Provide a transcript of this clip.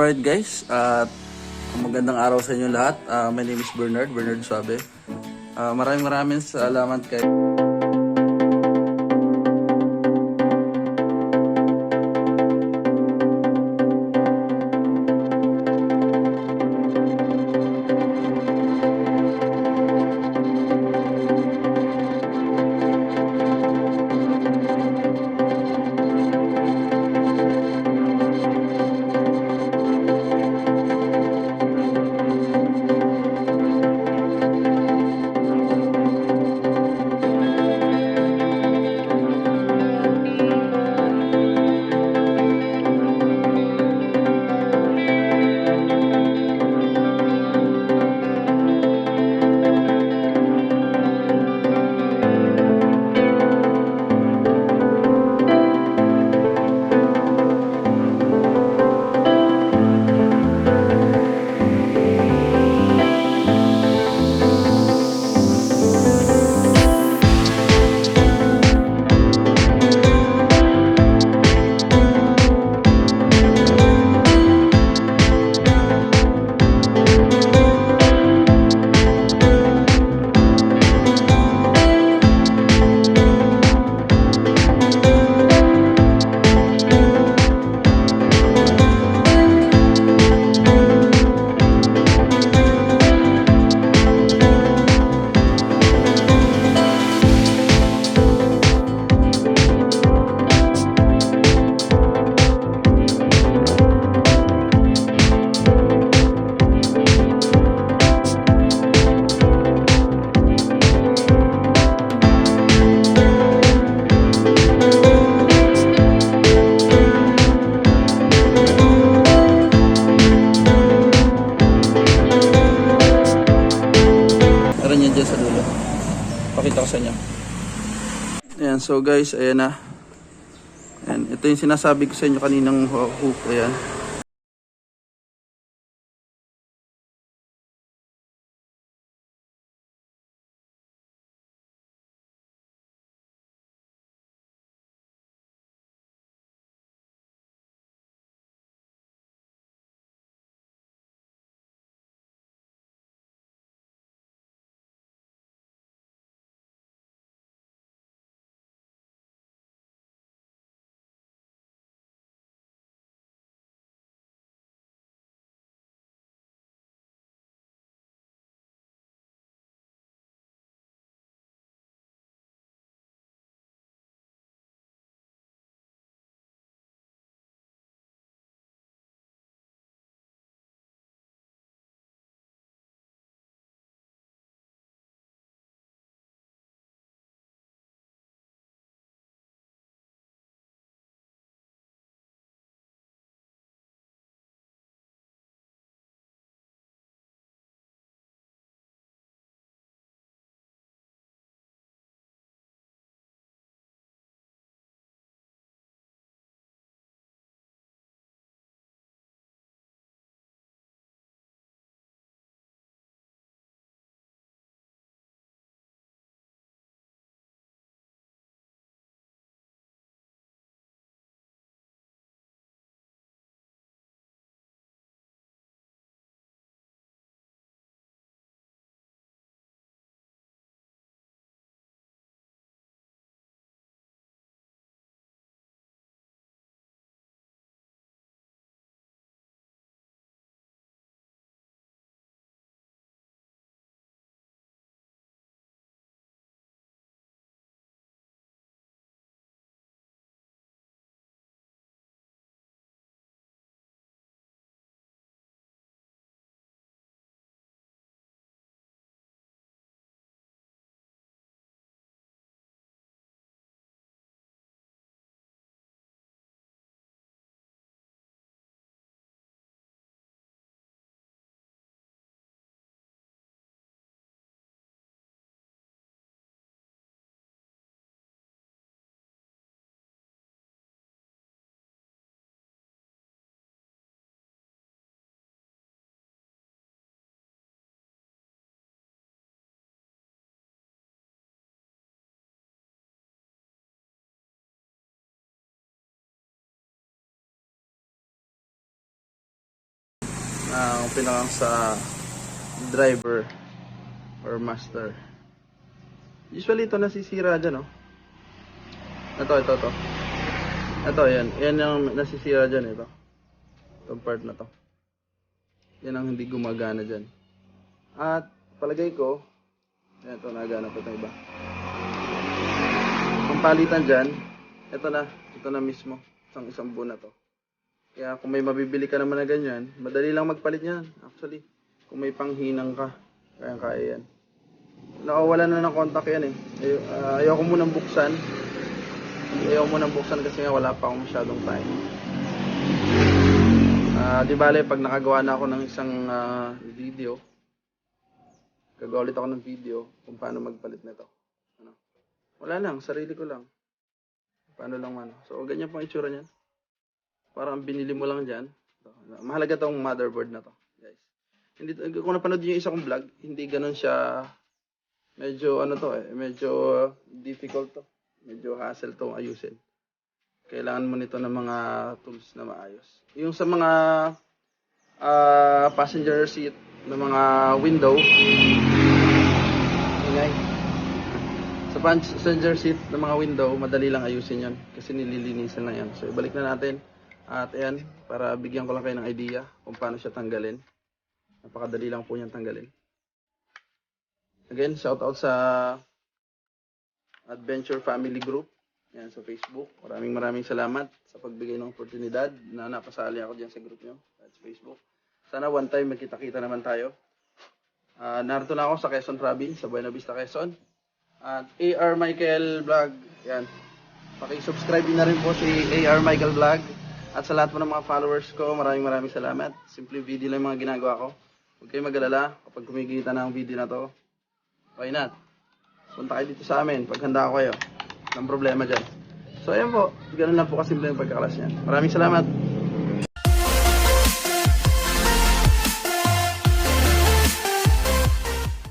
Alright guys, at magandang araw sa inyo lahat. My name is Bernard Suabe. Maraming salamat kay dyan sa dulo. Pakita ko sa inyo. Ayan, so guys, ayan na. Ayan, ito yung sinasabi ko sa inyo kaninang hook. Ayan. pinakang sa driver or master. Usually ito nasisira dyan, oh. Ito. Ito, yan. Yan yung nasisira dyan, ito. Itong part na to. Yan ang hindi gumagana dyan. At palagay ko, yan, ito nagana pa itong iba. Ang palitan dyan, ito na mismo. Isang buo na to. Kaya kung may mabibili ka naman na ganyan, madali lang magpalit yan. Actually, kung may panghinang ka, kaya yan. Nakawala na ng contact yan eh. Ayoko munang buksan. Kasi nga wala pa akong masyadong time. Di bale, pag nakagawa na ako ng isang video, gagawa ulit ako ng video kung paano magpalit nito. Ano? Wala lang, sarili ko lang. Paano lang man. So, ganyan pang itsura niyan. Parang binili mo lang dyan. Mahalaga tong motherboard na to, guys. Hindi, kung napanood niyo yung isa kong vlog, hindi ganun siya. Medyo medyo difficult to. Medyo hassle to ayusin. Kailangan mo nito ng mga tools na maayos. Yung sa mga passenger seat ng mga window, sa passenger seat ng mga window, madali lang ayusin yan kasi nililinisan lang yan. So ibalik na natin. At ayan, para bigyan ko lang kayo ng idea kung paano siya tanggalin. Napakadali lang po niyang tanggalin. Again, shout out sa Adventure Family Group. Yan sa Facebook. Maraming salamat sa pagbigay ng oportunidad na napasali ako diyan sa group nyo. That's Facebook. Sana one time magkita-kita naman tayo. Narito na ako sa Quezon Province, sa Buena Vista, Quezon. At AR Michael Vlog. Yan. Paki-subscribe na rin po si AR Michael Vlog. At sa lahat po ng mga followers ko, maraming salamat. Simple video lang yung mga ginagawa ko. Huwag kayong mag-alala kapag kumikita na ang video na to. Why not? Punta kayo dito sa amin pag handa ko kayo. Walang problema dyan. So ayan po, ganun lang po kasimple yung pagkakalas niyan. Maraming salamat.